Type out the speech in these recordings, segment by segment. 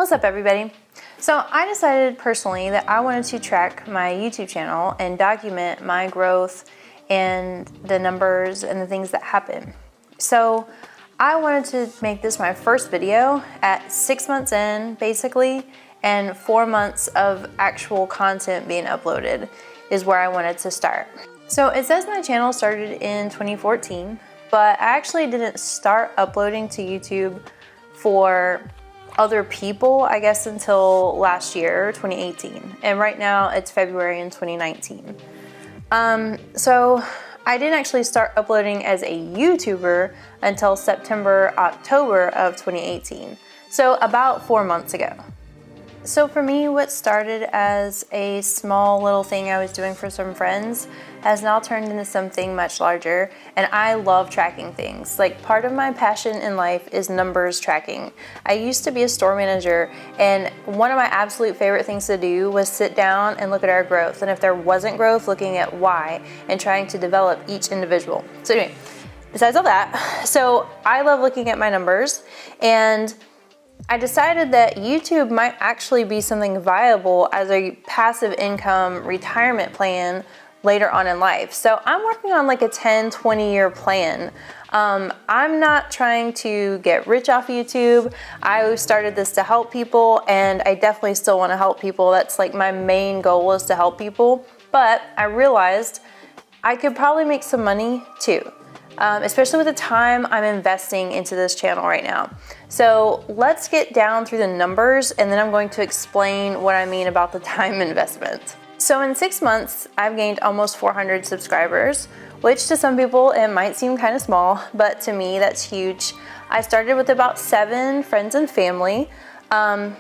What's up, everybody? So I decided personally that I wanted to track my YouTube channel and document my growth and the numbers and the things that happen. So I wanted to make this my first video at 6 months in, basically, and 4 months of actual content being uploaded is where I wanted to start. So it says my channel started in 2014, but I actually didn't start uploading to YouTube for other people, I guess, until last year, 2018. And right now it's February in 2019. So I didn't actually start uploading as a YouTuber until September, October of 2018. So about 4 months ago. So for me, what started as a small little thing I was doing for some friends has now turned into something much larger, and I love tracking things. Like, part of my passion in life is numbers tracking. I used to be a store manager, and one of my absolute favorite things to do was sit down and look at our growth, and if there wasn't growth, looking at why and trying to develop each individual. So anyway, besides all that, so I love looking at my numbers, and I decided that YouTube might actually be something viable as a passive income retirement plan later on in life. So I'm working on like a 10-20 year plan. I'm not trying to get rich off YouTube. I started this to help people, and I definitely still want to help people. That's like my main goal, is to help people. But I realized I could probably make some money too. Especially with the time I'm investing into this channel right now. So let's get down through the numbers, and then I'm going to explain what I mean about the time investment. So in 6 months, I've gained almost 400 subscribers, which to some people it might seem kind of small, but to me that's huge. I started with about 7 friends and family, and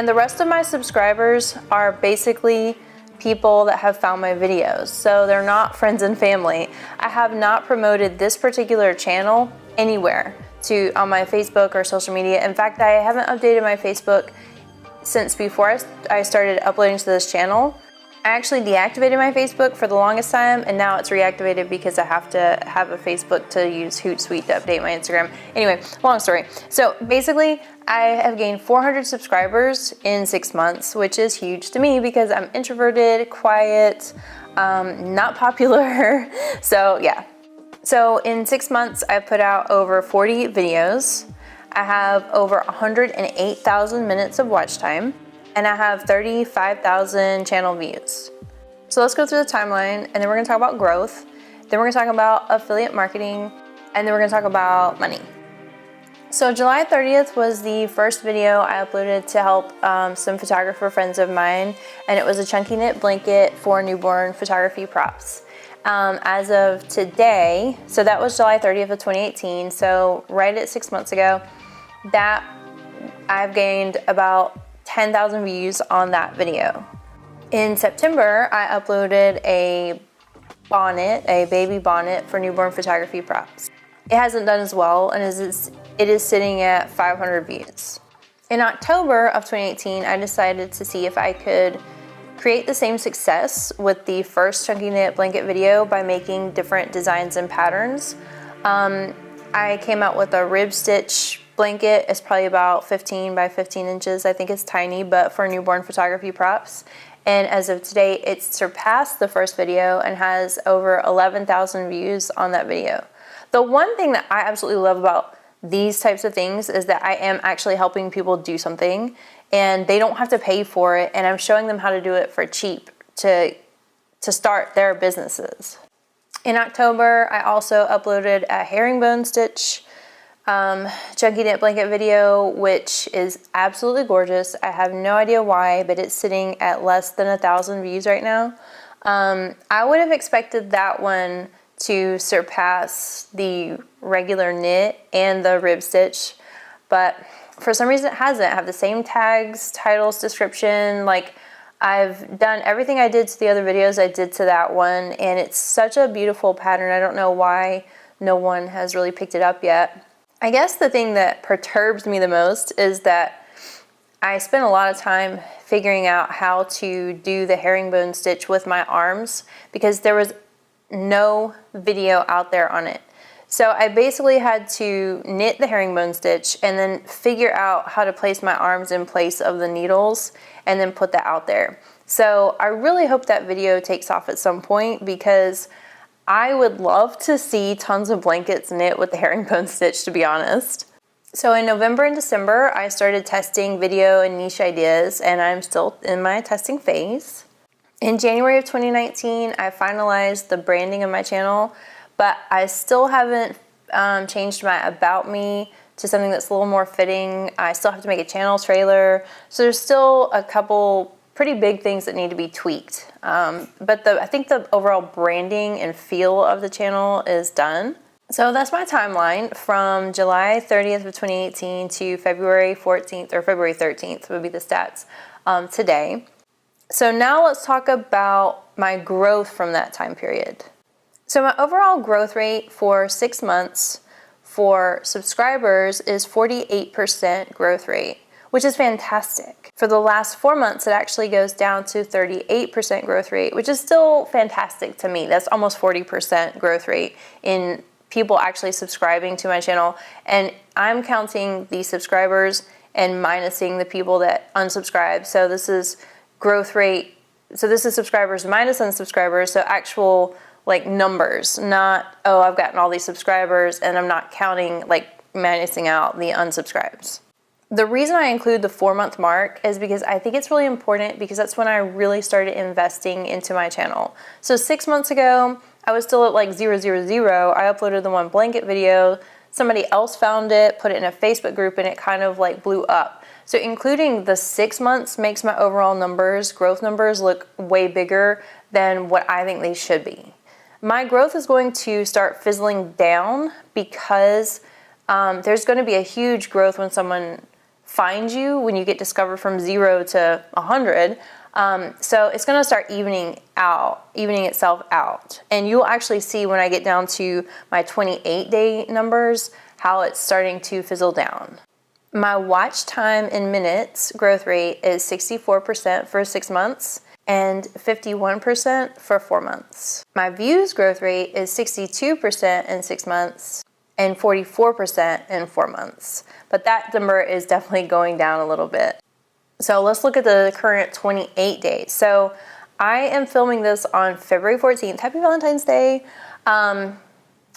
the rest of my subscribers are basically people that have found my videos. So they're not friends and family. I have not promoted this particular channel anywhere on my Facebook or social media. In fact, I haven't updated my Facebook since before I started uploading to this channel. I actually deactivated my Facebook for the longest time, and now it's reactivated because I have to have a Facebook to use Hootsuite to update my Instagram. Anyway, long story. So basically, I have gained 400 subscribers in 6 months, which is huge to me because I'm introverted, quiet, not popular. So yeah. So in 6 months, I've put out over 40 videos. I have over 108,000 minutes of watch time, and I have 35,000 channel views. So let's go through the timeline, and then we're gonna talk about growth, then we're gonna talk about affiliate marketing, and then we're gonna talk about money. So July 30th was the first video I uploaded to help some photographer friends of mine, and it was a chunky knit blanket for newborn photography props. As of today, so that was July 30th of 2018, so right at 6 months ago, that I've gained about 10,000 views on that video. In September, I uploaded a bonnet, a baby bonnet for newborn photography props. It hasn't done as well, and it is sitting at 500 views. In October of 2018, I decided to see if I could create the same success with the first chunky knit blanket video by making different designs and patterns. I came out with a rib stitch blanket. It's probably about 15 by 15 inches. I think it's tiny, but for newborn photography props. And as of today, it's surpassed the first video and has over 11,000 views on that video. The one thing that I absolutely love about these types of things is that I am actually helping people do something, and they don't have to pay for it, and I'm showing them how to do it for cheap to start their businesses. In October, I also uploaded a herringbone stitch chunky knit blanket video, which is absolutely gorgeous. I have no idea why, but it's sitting at less than 1,000 views right now. I would have expected that one to surpass the regular knit and the rib stitch, but for some reason it hasn't. I have the same tags, titles, description. Like, I've done everything I did to the other videos I did to that one, and it's such a beautiful pattern. I don't know why no one has really picked it up yet. I guess the thing that perturbs me the most is that I spent a lot of time figuring out how to do the herringbone stitch with my arms because there was no video out there on it. So I basically had to knit the herringbone stitch and then figure out how to place my arms in place of the needles and then put that out there. So I really hope that video takes off at some point, because I would love to see tons of blankets knit with the herringbone stitch, to be honest. So in November and December, I started testing video and niche ideas, and I'm still in my testing phase. In January of 2019, I finalized the branding of my channel, but I still haven't changed my about me to something that's a little more fitting. I still have to make a channel trailer. So there's still a couple pretty big things that need to be tweaked. But I think the overall branding and feel of the channel is done. So that's my timeline from July 30th of 2018 to February 14th or February 13th would be the stats today. So now let's talk about my growth from that time period. So my overall growth rate for 6 months for subscribers is 48% growth rate, which is fantastic. For the last 4 months, it actually goes down to 38% growth rate, which is still fantastic to me. That's almost 40% growth rate in people actually subscribing to my channel. And I'm counting the subscribers and minusing the people that unsubscribe. So this is growth rate. So this is subscribers minus unsubscribers. So actual like numbers, not, oh, I've gotten all these subscribers and I'm not counting, like minusing out the unsubscribes. The reason I include the 4-month mark is because I think it's really important, because that's when I really started investing into my channel. So 6 months ago, I was still at like 000. I uploaded the one blanket video. Somebody else found it, put it in a Facebook group, and it kind of like blew up. So including the 6 months makes my overall numbers, growth numbers, look way bigger than what I think they should be. My growth is going to start fizzling down because there's going to be a huge growth when someone finds you, when you get discovered from 0 to 100. So it's going to start evening itself out. And you'll actually see when I get down to my 28-day numbers how it's starting to fizzle down. My watch time in minutes growth rate is 64% for 6 months and 51% for 4 months. My views growth rate is 62% in 6 months and 44% in 4 months. But that number is definitely going down a little bit. So let's look at the current 28 days. So I am filming this on February 14th. Happy Valentine's Day.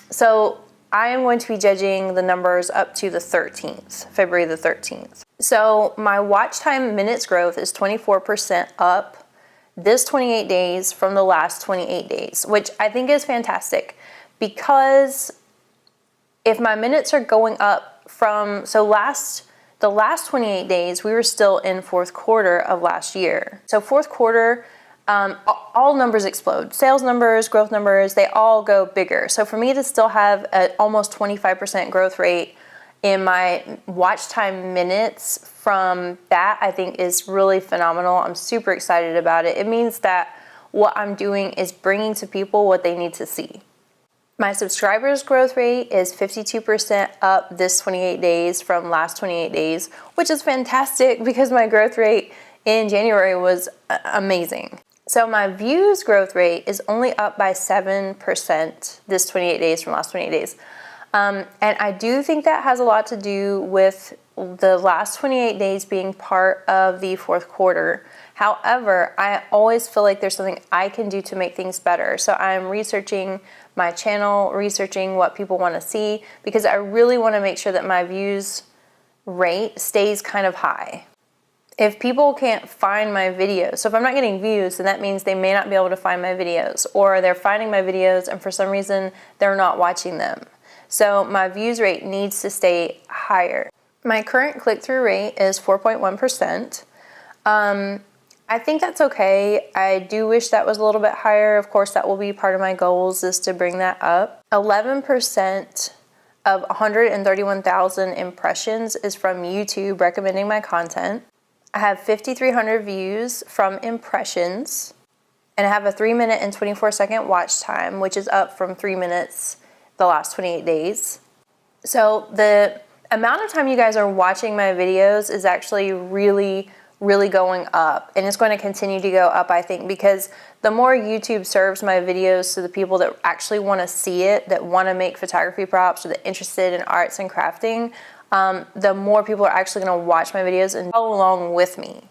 So I am going to be judging the numbers up to the 13th, February the 13th. So my watch time minutes growth is 24% up this 28 days from the last 28 days, which I think is fantastic, because if my minutes are going up from, the last 28 days, we were still in fourth quarter of last year. So fourth quarter, all numbers explode. Sales numbers, growth numbers, they all go bigger. So for me to still have an almost 25% growth rate in my watch time minutes from that, I think is really phenomenal. I'm super excited about it. It means that what I'm doing is bringing to people what they need to see. My subscribers growth rate is 52% up this 28 days from last 28 days, which is fantastic because my growth rate in January was amazing. So my views growth rate is only up by 7% this 28 days from last 28 days. And I do think that has a lot to do with the last 28 days being part of the fourth quarter. However, I always feel like there's something I can do to make things better. So I'm researching my channel, researching what people want to see, because I really want to make sure that my views rate stays kind of high. If people can't find my videos, so if I'm not getting views, then that means they may not be able to find my videos, or they're finding my videos and for some reason they're not watching them. So my views rate needs to stay higher. My current click-through rate is 4.1%. I think that's okay. I do wish that was a little bit higher. Of course, that will be part of my goals, is to bring that up. 11% of 131,000 impressions is from YouTube recommending my content. I have 5,300 views from impressions, and I have a 3-minute and 24-second watch time, which is up from 3 minutes the last 28 days. So the amount of time you guys are watching my videos is actually really, really going up, and it's going to continue to go up, I think, because the more YouTube serves my videos to the people that actually want to see it, that want to make photography props, or that are interested in arts and crafting, the more people are actually going to watch my videos and follow along with me.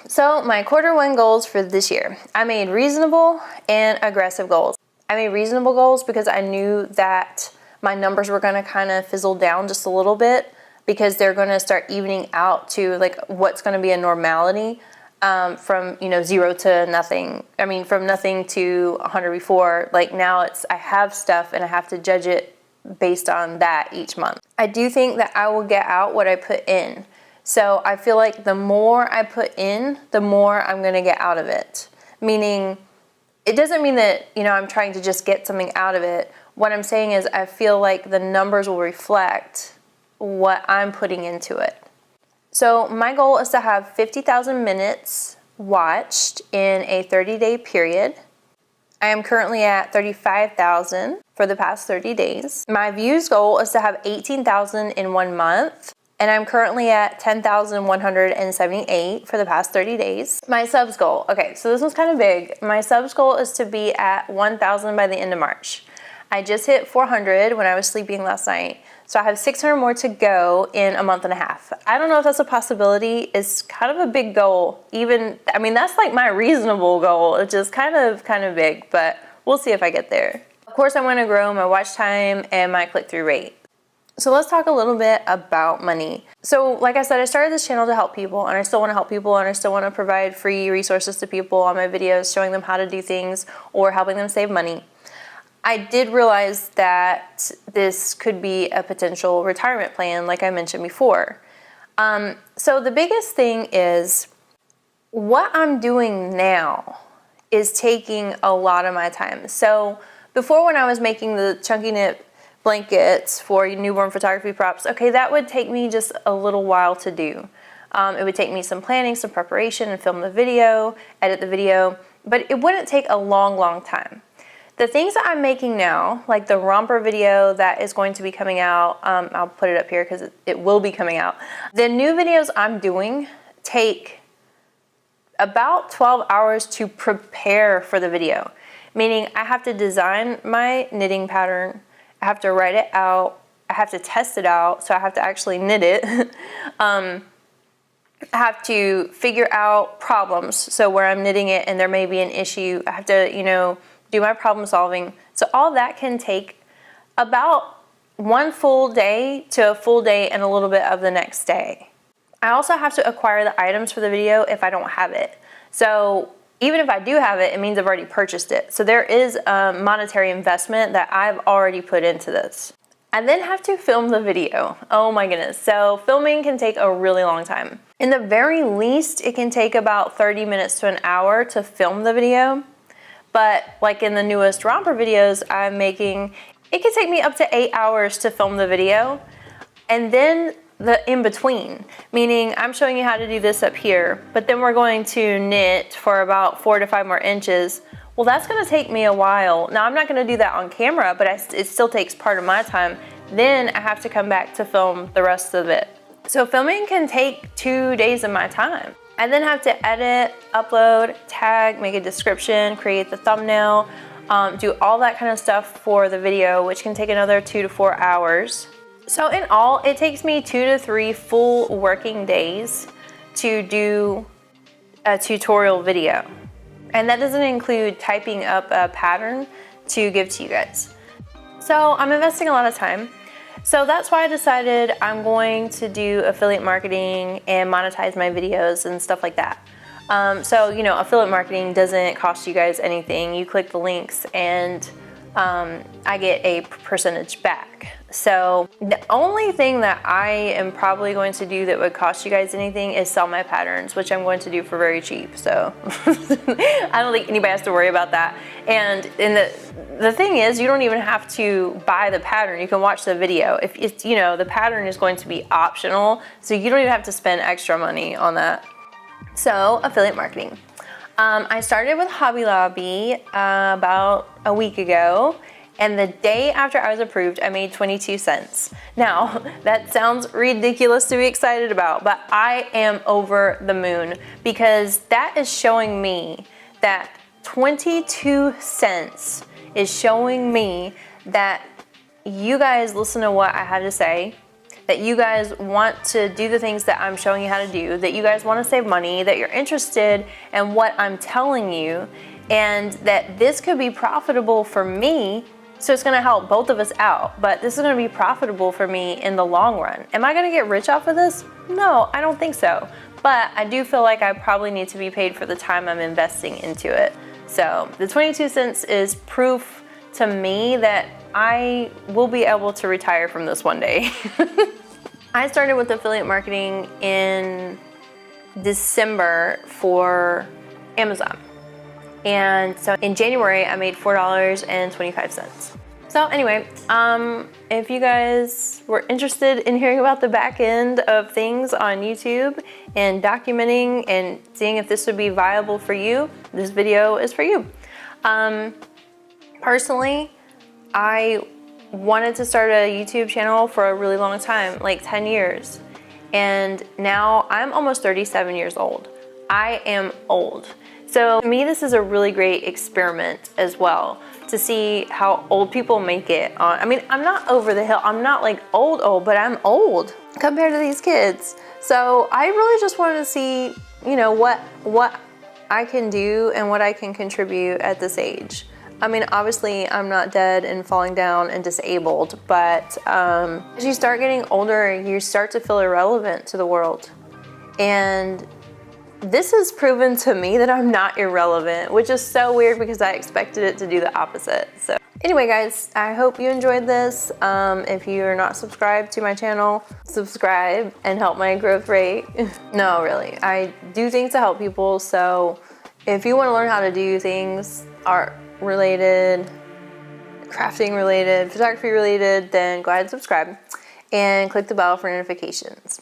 So my Q1 goals for this year, I made reasonable and aggressive goals. I made reasonable goals because I knew that my numbers were going to kind of fizzle down just a little bit, because they're going to start evening out to like what's going to be a normality, from, you know, 0 to nothing. I mean, from nothing to 100 before. Like now I have stuff and I have to judge it based on that each month. I do think that I will get out what I put in. So I feel like the more I put in, the more I'm going to get out of it. Meaning, it doesn't mean that, you know, I'm trying to just get something out of it. What I'm saying is I feel like the numbers will reflect what I'm putting into it. So my goal is to have 50,000 minutes watched in a 30-day period. I am currently at 35,000 for the past 30 days. My views goal is to have 18,000 in 1 month, and I'm currently at 10,178 for the past 30 days. My subs goal, okay, so this one's kind of big. My subs goal is to be at 1,000 by the end of March. I just hit 400 when I was sleeping last night. So I have 600 more to go in a month and a half. I don't know if that's a possibility. It's kind of a big goal. Even, I mean, that's like my reasonable goal. It's just kind of big, but we'll see if I get there. Of course, I want to grow my watch time and my click-through rate. So let's talk a little bit about money. So like I said, I started this channel to help people, and I still want to help people, and I still want to provide free resources to people on my videos, showing them how to do things or helping them save money. I did realize that this could be a potential retirement plan, like I mentioned before. So the biggest thing is what I'm doing now is taking a lot of my time. So before, when I was making the chunky knit blankets for newborn photography props, okay, that would take me just a little while to do. It would take me some planning, some preparation, and film the video, edit the video, but it wouldn't take a long time. The things that I'm making now, like the romper video that is going to be coming out, I'll put it up here because it will be coming out. The new videos I'm doing take about 12 hours to prepare for the video. Meaning I have to design my knitting pattern, I have to write it out, I have to test it out, so I have to actually knit it. I have to figure out problems, so where I'm knitting it and there may be an issue, I have to, you know, do my problem solving. So all that can take about 1 full day to a full day and a little bit of the next day. I also have to acquire the items for the video if I don't have it. So even if I do have it, it means I've already purchased it. So there is a monetary investment that I've already put into this. I then have to film the video. Oh my goodness. So filming can take a really long time. In the very least, it can take about 30 minutes to an hour to film the video. But like in the newest romper videos I'm making, it can take me up to 8 hours to film the video. And then the in-between, meaning I'm showing you how to do this up here, but then we're going to knit for about 4 to 5 more inches. Well, that's gonna take me a while. Now I'm not gonna do that on camera, but it still takes part of my time. Then I have to come back to film the rest of it. So filming can take 2 days of my time. I then have to edit, upload, tag, make a description, create the thumbnail, do all that kind of stuff for the video, which can take another 2 to 4 hours. So in all, it takes me 2 to 3 full working days to do a tutorial video. And that doesn't include typing up a pattern to give to you guys. So I'm investing a lot of time. So that's why I decided I'm going to do affiliate marketing and monetize my videos and stuff like that. So, you know, affiliate marketing doesn't cost you guys anything. You click the links and I get a percentage back. So the only thing that I am probably going to do that would cost you guys anything is sell my patterns, which I'm going to do for very cheap. So I don't think anybody has to worry about that. And the thing is, you don't even have to buy the pattern. You can watch the video. If it's, you know, the pattern is going to be optional, so you don't even have to spend extra money on that. So affiliate marketing. I started with Hobby Lobby about a week ago, And the day after I was approved, I made 22 cents. Now, that sounds ridiculous to be excited about, but I am over the moon because that is showing me that 22 cents is showing me that you guys listen to what I have to say, that you guys want to do the things that I'm showing you how to do, that you guys want to save money, that you're interested in what I'm telling you, and that this could be profitable for me. So it's gonna help both of us out, but this is gonna be profitable for me in the long run. Am I gonna get rich off of this? No, I don't think so. But I do feel like I probably need to be paid for the time I'm investing into it. So the 22 cents is proof to me that I will be able to retire from this one day. I started with affiliate marketing in December for Amazon. And so in January, I made $4.25. So anyway, if you guys were interested in hearing about the back end of things on YouTube and documenting and seeing if this would be viable for you, this video is for you. Personally, I wanted to start a YouTube channel for a really long time, like 10 years. And now I'm almost 37 years old. I am old. So to me, this is a really great experiment as well to see how old people make it. I mean, I'm not over the hill. I'm not like old, but I'm old compared to these kids. So I really just wanted to see, you know, what I can do and what I can contribute at this age. I mean, obviously I'm not dead and falling down and disabled, but as you start getting older, you start to feel irrelevant to the world. And this has proven to me that I'm not irrelevant, which is so weird because I expected it to do the opposite. So anyway, guys, I hope you enjoyed this. If you are not subscribed to my channel, subscribe and help my growth rate. No, really, I do things to help people. So if you want to learn how to do things art related, crafting related, photography related, then go ahead and subscribe and click the bell for notifications.